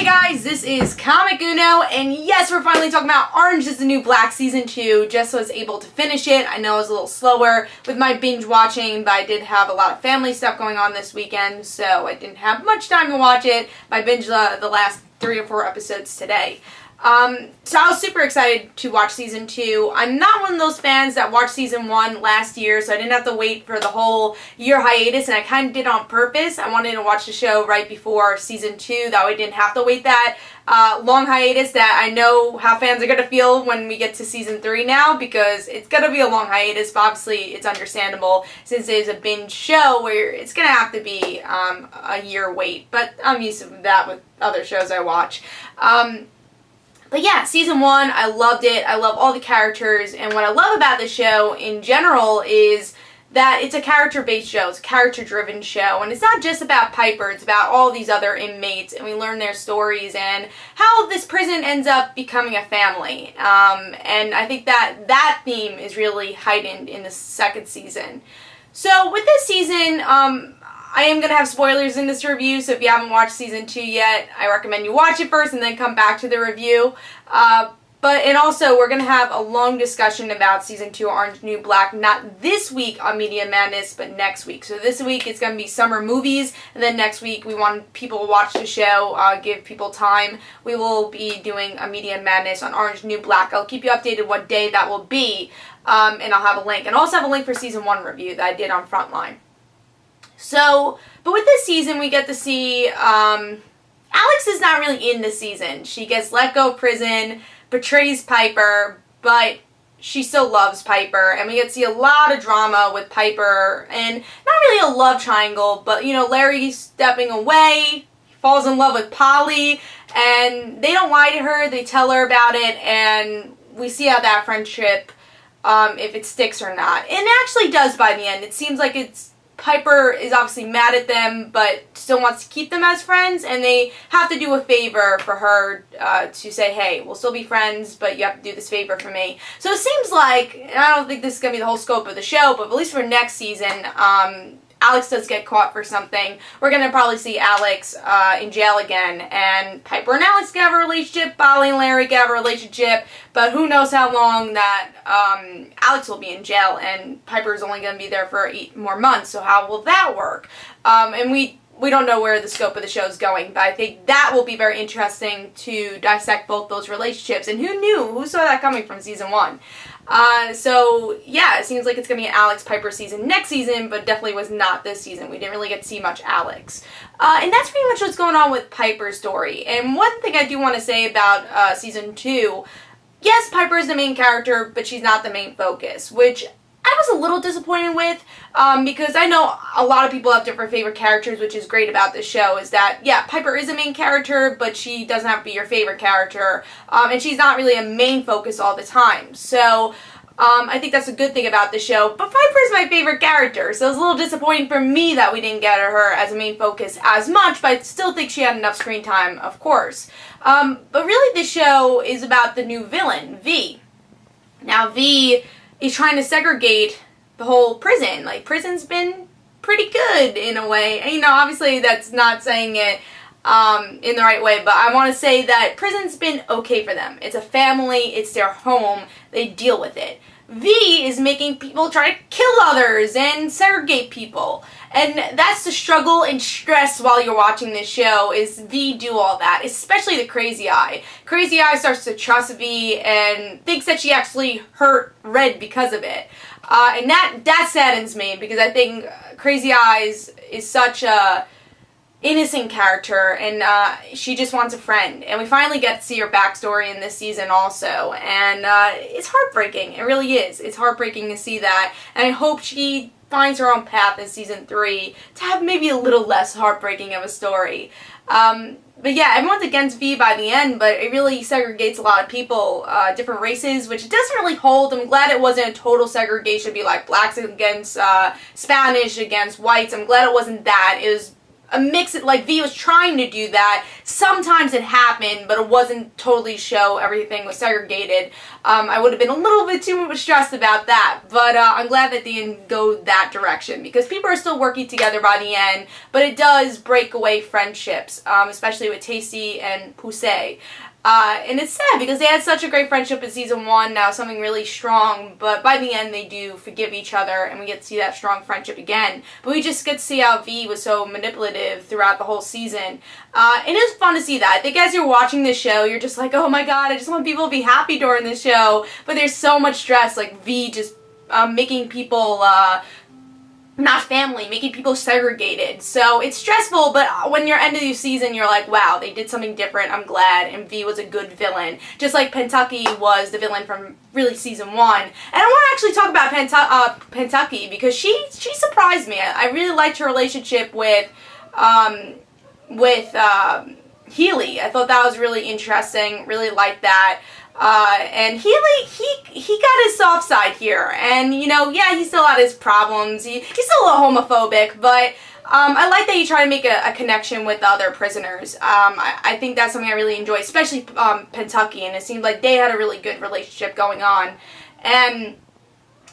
guys, this is Comic Uno, and yes, we're finally talking about Orange is the New Black Season 2. Just was able to finish it. I know I was a little slower with my binge watching, but I did have a lot of family stuff going on this weekend, so I didn't have much time to watch it. I binged the last 3 or 4 episodes today. So I was super excited to watch Season 2. I'm not one of those fans that watched Season 1 last year, so I didn't have to wait for the whole year hiatus, and I kind of did it on purpose. I wanted to watch the show right before Season 2, that way I didn't have to wait that long hiatus that I know how fans are going to feel when we get to Season 3 now, because it's going to be a long hiatus, but obviously it's understandable since it is a binge show where it's going to have to be a year wait, but I'm used to that with other shows I watch. But yeah, Season 1, I loved it. I love all the characters, and what I love about the show in general is that it's a character-based show. It's a character-driven show, and it's not just about Piper. It's about all these other inmates, and we learn their stories and how this prison ends up becoming a family. And I think that theme is really heightened in the second season. So with this season, I am going to have spoilers in this review, so if you haven't watched Season 2 yet, I recommend you watch it first and then come back to the review. And also, we're going to have a long discussion about Season 2 Orange is the New Black, not this week on Media Madness, but next week. So this week it's going to be summer movies, and then next week we want people to watch the show, give people time. We will be doing a Media Madness on Orange is the New Black. I'll keep you updated what day that will be, and I'll have a link. And I'll also have a link for Season 1 review that I did on Frontline. So, but with this season, we get to see, Alex is not really in this season. She gets let go of prison, betrays Piper, but she still loves Piper, and we get to see a lot of drama with Piper, and not really a love triangle, but, you know, Larry's stepping away, falls in love with Polly, and they don't lie to her, they tell her about it, and we see how that friendship, if it sticks or not. And it actually does by the end. It seems like Piper is obviously mad at them, but still wants to keep them as friends, and they have to do a favor for her to say, hey, we'll still be friends, but you have to do this favor for me. So it seems like, and I don't think this is going to be the whole scope of the show, but at least for next season, Alex does get caught for something. We're going to probably see Alex in jail again, and Piper and Alex can have a relationship, Polly and Larry can have a relationship, but who knows how long that Alex will be in jail, and Piper is only going to be there for 8 more months, so how will that work? And we don't know where the scope of the show is going, but I think that will be very interesting to dissect both those relationships, and who knew? Who saw that coming from Season 1? So yeah, it seems like it's going to be an Alex Piper season next season, but definitely was not this season. We didn't really get to see much Alex. And that's pretty much what's going on with Piper's story. And one thing I do want to say about Season 2, yes, Piper is the main character, but she's not the main focus, which I was a little disappointed with, because I know a lot of people have different favorite characters, which is great about this show, is that, yeah, Piper is a main character, but she doesn't have to be your favorite character, and she's not really a main focus all the time. So, I think that's a good thing about the show, but Piper is my favorite character, so it was a little disappointing for me that we didn't get her as a main focus as much, but I still think she had enough screen time, of course. But really this show is about the new villain, V. Now, V is trying to segregate the whole prison. Like, prison's been pretty good in a way. And, you know, obviously that's not saying it in the right way, but I want to say that prison's been okay for them. It's a family, it's their home, they deal with it. V is making people try to kill others and segregate people. And that's the struggle and stress while you're watching this show, is V do all that, especially the Crazy Eye. Crazy Eye starts to trust V and thinks that she actually hurt Red because of it. And that saddens me, because I think Crazy Eyes is such a innocent character, and she just wants a friend, and we finally get to see her backstory in this season also, and it's heartbreaking. It really is. It's heartbreaking to see that, and I hope she finds her own path in Season 3 to have maybe a little less heartbreaking of a story. But yeah, everyone's against V by the end, but it really segregates a lot of people, different races, which doesn't really hold. I'm glad it wasn't a total segregation, be like blacks against Spanish against whites. I'm glad it wasn't that. It was a mix, like V was trying to do that, sometimes it happened, but it wasn't totally show everything was segregated. I would have been a little bit too stressed about that, but I'm glad that they didn't go that direction, because people are still working together by the end, but it does break away friendships, especially with Tasty and Poussey. And it's sad because they had such a great friendship in season 1, now something really strong, but by the end they do forgive each other and we get to see that strong friendship again. But we just get to see how V was so manipulative throughout the whole season. And it was fun to see that. I think as you're watching this show, you're just like, oh my god, I just want people to be happy during this show. But there's so much stress, like V just making people not family, making people segregated. So it's stressful, but when you're end of the season, you're like, wow, they did something different, I'm glad, and V was a good villain. Just like Pentucky was the villain from really season 1. And I want to actually talk about Pentucky, because she surprised me. I really liked her relationship with Healy. I thought that was really interesting, really liked that. And Healy, he got his soft side here, and you know, yeah, he still had his problems, he's still a little homophobic, but I like that he tried to make a connection with the other prisoners. I think that's something I really enjoy, especially Pentucky, and it seemed like they had a really good relationship going on. And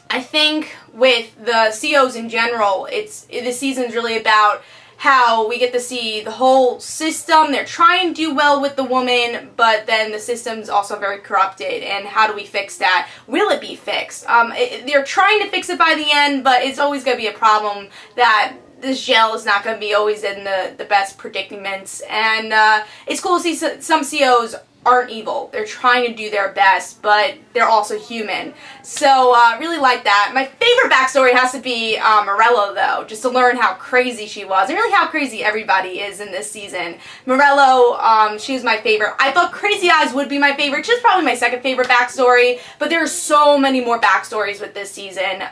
I think with the COs in general, this season's really about how we get to see the whole system. They're trying to do well with the woman, but then the system's also very corrupted, and how do we fix that? Will it be fixed? They're trying to fix it by the end, but it's always going to be a problem that this jail is not going to be always in the best predicaments, and it's cool to see some COs aren't evil. They're trying to do their best, but they're also human. So really like that. My favorite backstory has to be Morello, though, just to learn how crazy she was, and really how crazy everybody is in this season. Morello, she was my favorite. I thought Crazy Eyes would be my favorite. She's probably my second favorite backstory, but there are so many more backstories with this season.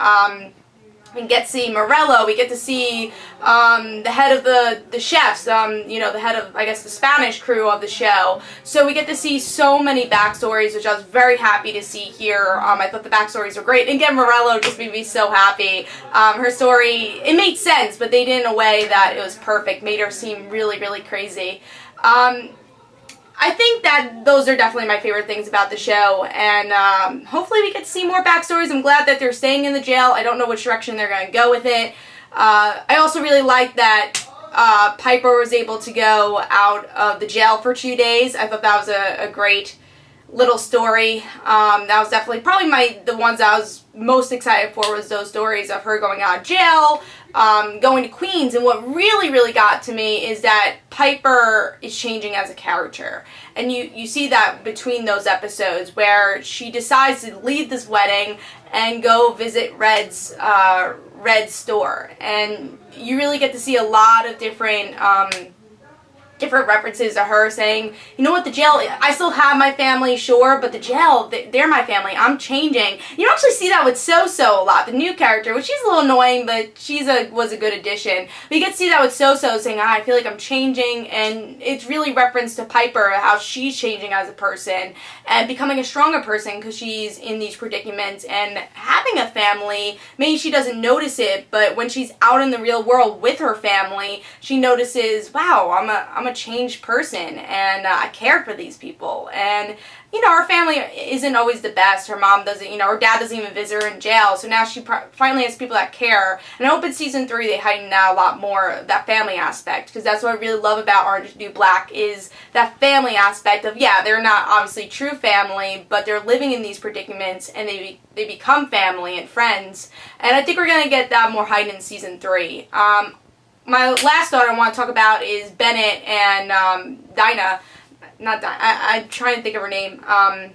We get to see Morello, we get to see the head of the chefs, you know, the head of, I guess, the Spanish crew of the show. So we get to see so many backstories, which I was very happy to see here. I thought the backstories were great. And again, Morello just made me so happy. Her story, it made sense, but they did in a way that it was perfect, made her seem really, really crazy. I think that those are definitely my favorite things about the show, and hopefully we get to see more backstories. I'm glad that they're staying in the jail. I don't know which direction they're going to go with it. I also really like that Piper was able to go out of the jail for 2 days. I thought that was a great little story. That was definitely probably the ones I was most excited for, was those stories of her going out of jail, going to Queens. And what really, really got to me is that Piper is changing as a character. And you see that between those episodes where she decides to leave this wedding and go visit Red's store. And you really get to see a lot of different references to her saying, you know what, the jail, I still have my family, sure, but the jail, they're my family, I'm changing. You actually see that with So-So a lot, the new character, which she's a little annoying, but was a good addition. But you get to see that with So-So saying, I feel like I'm changing, and it's really reference to Piper, how she's changing as a person and becoming a stronger person because she's in these predicaments and having a family. Maybe she doesn't notice it, but when she's out in the real world with her family, she notices, wow, I'm a changed person, and I care for these people. And you know, her family isn't always the best. Her mom doesn't, you know, her dad doesn't even visit her in jail, so now she finally has people that care. And I hope in season 3 they heighten that a lot more, that family aspect, because that's what I really love about Orange is the New Black, is that family aspect of, yeah, they're not obviously true family, but they're living in these predicaments, and they become family and friends. And I think we're going to get that more heightened in season 3. My last thought I want to talk about is Bennett and Dinah. Not Dinah. I'm trying to think of her name. I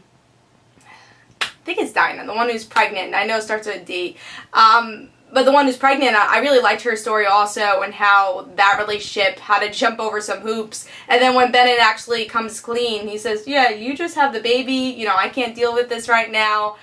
think it's Dinah, the one who's pregnant. I know it starts with a D. But the one who's pregnant, I really liked her story also, and how that relationship had to jump over some hoops. And then when Bennett actually comes clean, he says, yeah, you just have the baby. You know, I can't deal with this right now.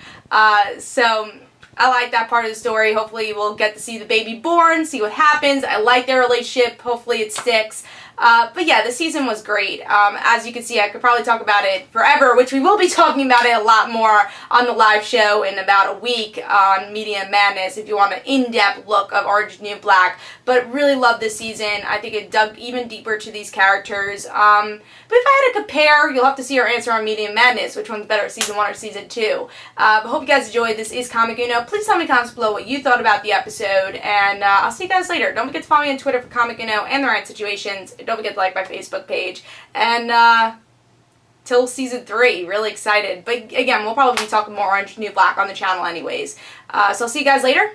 So I like that part of the story. Hopefully we'll get to see the baby born, see what happens. I like their relationship. Hopefully it sticks. But yeah, the season was great. As you can see, I could probably talk about it forever, which we will be talking about it a lot more on the live show in about a week on Media Madness if you want an in-depth look of Orange is the New Black. But really loved this season. I think it dug even deeper to these characters. But if I had to compare, you'll have to see our answer on Media Madness, which one's better, Season 1 or Season 2. But hope you guys enjoyed. This is Comic Uno. Please tell me in the comments below what you thought about the episode, and I'll see you guys later. Don't forget to follow me on Twitter for Comic Uno and The Right Situations. Don't forget to like my Facebook page. And till Season 3, really excited. But again, we'll probably be talking more Orange is the New Black on the channel anyways. So I'll see you guys later.